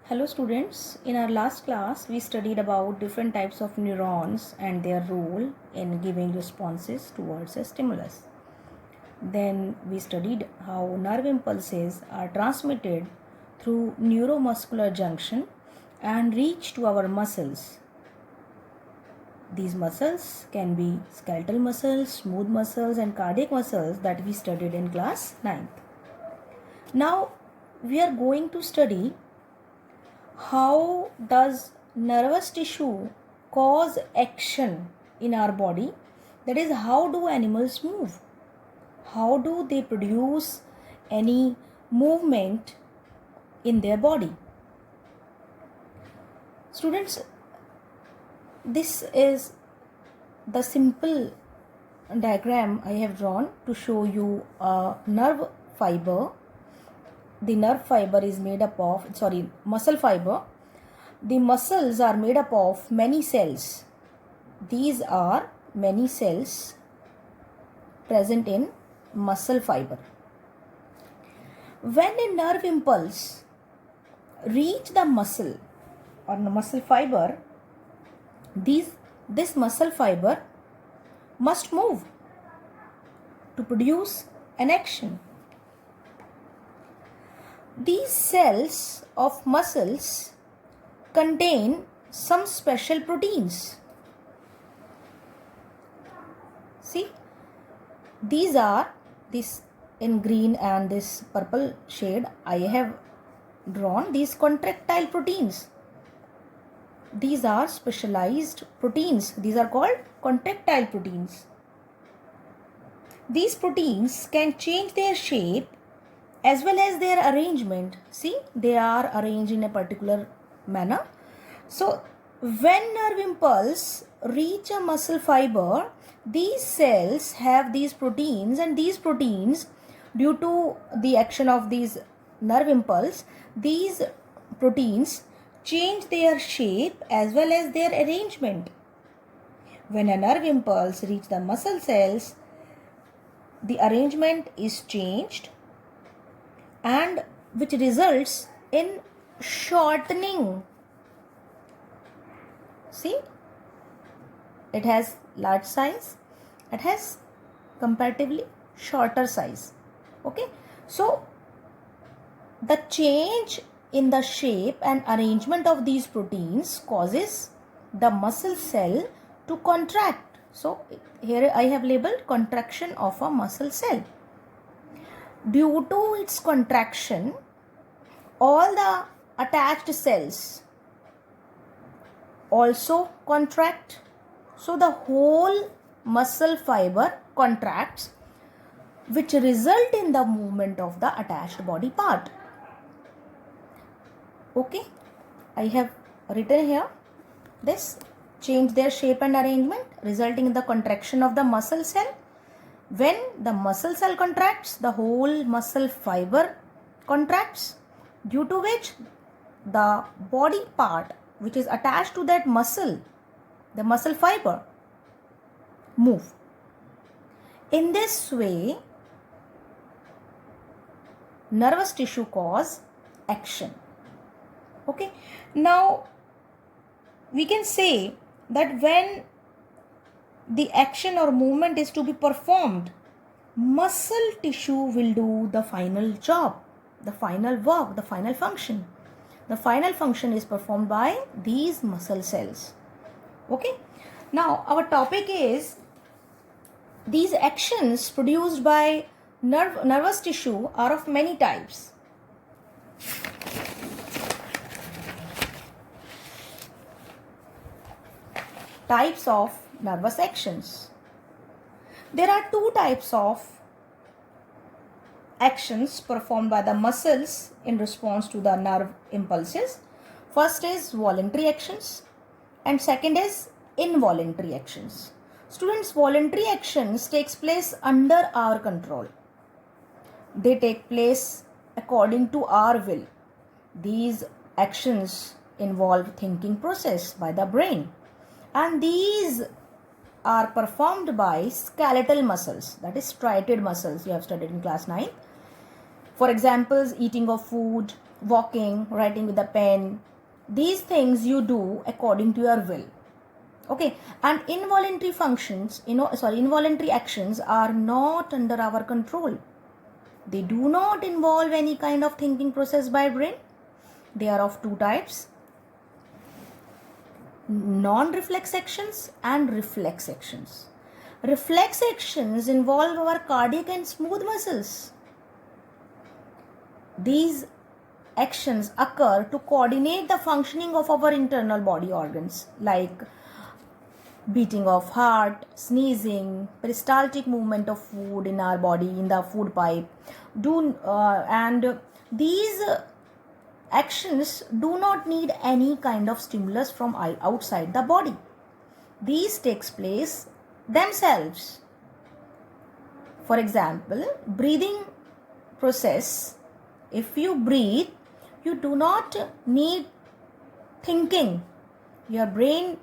Hello students, in our last class we studied about different types of neurons and their role in giving responses towards a stimulus. Then we studied how nerve impulses are transmitted through neuromuscular junction and reach to our muscles. These muscles can be skeletal muscles, smooth muscles and cardiac muscles that we studied in class 9th. Now we are going to study how does nervous tissue cause action in our body? That is, how do animals move? How do they produce any movement in their body? Students, this is the simple diagram I have drawn to show you a nerve fiber. The nerve fiber is made up of, muscle fiber. The muscles are made up of many cells. These are many cells present in muscle fiber. When a nerve impulse reach the muscle or the muscle fiber, this muscle fiber must move to produce an action. These cells of muscles contain some special proteins. See, these are this in green and this purple shade I have drawn these contractile proteins. These are specialized proteins. These are called contractile proteins. These proteins can change their shape as well as their arrangement. See, they are arranged in a particular manner. So, when nerve impulse reach a muscle fiber, these cells have these proteins, and these proteins, due to the action of these nerve impulse, these proteins change their shape as well as their arrangement. When a nerve impulse reach the muscle cells, the arrangement is changed, and which results in shortening. See, it has large size, it has comparatively shorter size. Okay, so the change in the shape and arrangement of these proteins causes the muscle cell to contract. So here I have labeled contraction of a muscle cell. Due to its contraction, all the attached cells also contract. So the whole muscle fiber contracts, which result in the movement of the attached body part. Okay, I have written here this: change their shape and arrangement resulting in the contraction of the muscle cell. When the muscle cell contracts, the whole muscle fiber contracts, due to which the body part which is attached to that muscle, the muscle fiber, move. In this way, nervous tissue cause action. Okay, now we can say that when the action or movement is to be performed, muscle tissue will do the final job, the final work, the final function. The final function is performed by these muscle cells. Okay, now our topic is these actions produced by nervous tissue are of many types. Types of nervous actions. There are two types of actions performed by the muscles in response to the nerve impulses. First is voluntary actions and second is involuntary actions. Students, voluntary actions takes place under our control. They take place according to our will. These actions involve thinking process by the brain, and these are performed by skeletal muscles, that is striated muscles you have studied in class 9. For examples, eating of food, walking, writing with a pen. These things you do according to your will. Okay, and involuntary actions are not under our control. They do not involve any kind of thinking process by brain. They are of two types: non-reflex actions and reflex actions. Reflex actions involve our cardiac and smooth muscles. These actions occur to coordinate the functioning of our internal body organs like beating of heart, sneezing, peristaltic movement of food in our body, in the food pipe. And these actions do not need any kind of stimulus from outside the body. These takes place themselves. For example, breathing process. If you breathe, you do not need thinking. Your brain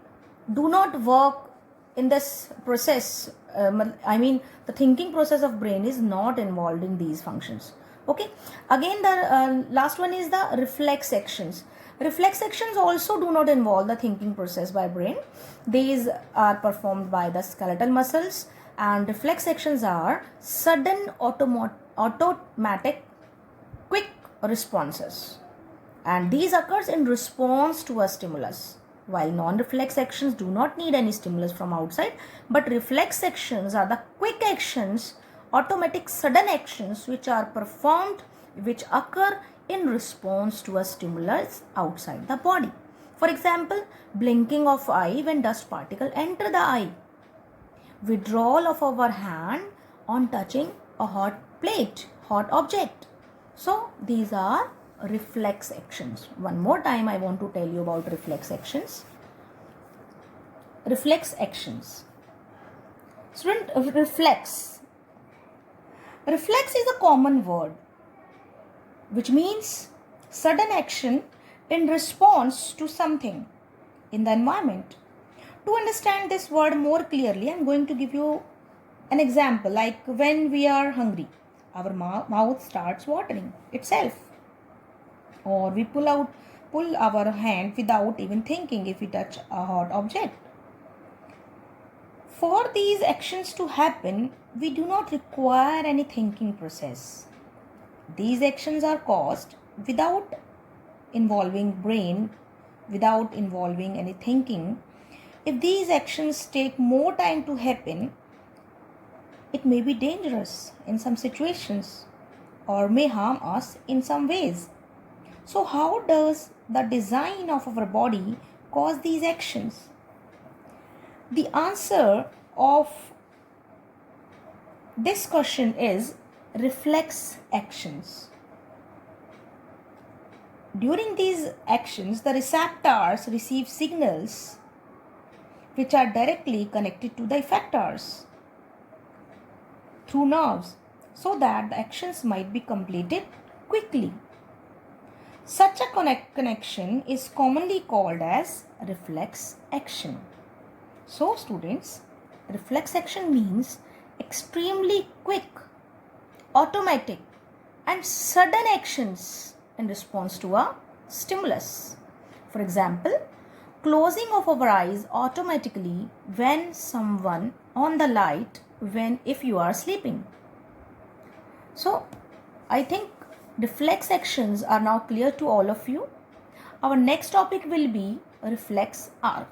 do not work in this process. The thinking process of brain is not involved in these functions. Okay. Again, the last one is the reflex actions. Reflex actions also do not involve the thinking process by brain. These are performed by the skeletal muscles, and reflex actions are sudden automatic quick responses, and these occurs in response to a stimulus, while non-reflex actions do not need any stimulus from outside, but reflex actions are the quick actions, automatic sudden actions which occur in response to a stimulus outside the body. For example, blinking of eye when dust particle enter the eye, withdrawal of our hand on touching a hot object. So these are reflex actions. One more time I want to tell you about reflex actions. Reflex actions. Student, reflex is a common word which means sudden action in response to something in the environment. To understand this word more clearly, I am going to give you an example. Like when we are hungry, our mouth starts watering itself, or we pull our hand without even thinking if we touch a hot object. For these actions to happen, we do not require any thinking process. These actions are caused without involving brain, without involving any thinking. If these actions take more time to happen, it may be dangerous in some situations or may harm us in some ways. So how does the design of our body cause these actions? The answer of this question is reflex actions. During these actions, the receptors receive signals which are directly connected to the effectors through nerves, so that the actions might be completed quickly. Such a connection is commonly called as reflex action. So students, reflex action means extremely quick, automatic and sudden actions in response to a stimulus. For example, closing of our eyes automatically when someone on the light if you are sleeping. So I think reflex actions are now clear to all of you. Our next topic will be reflex arc.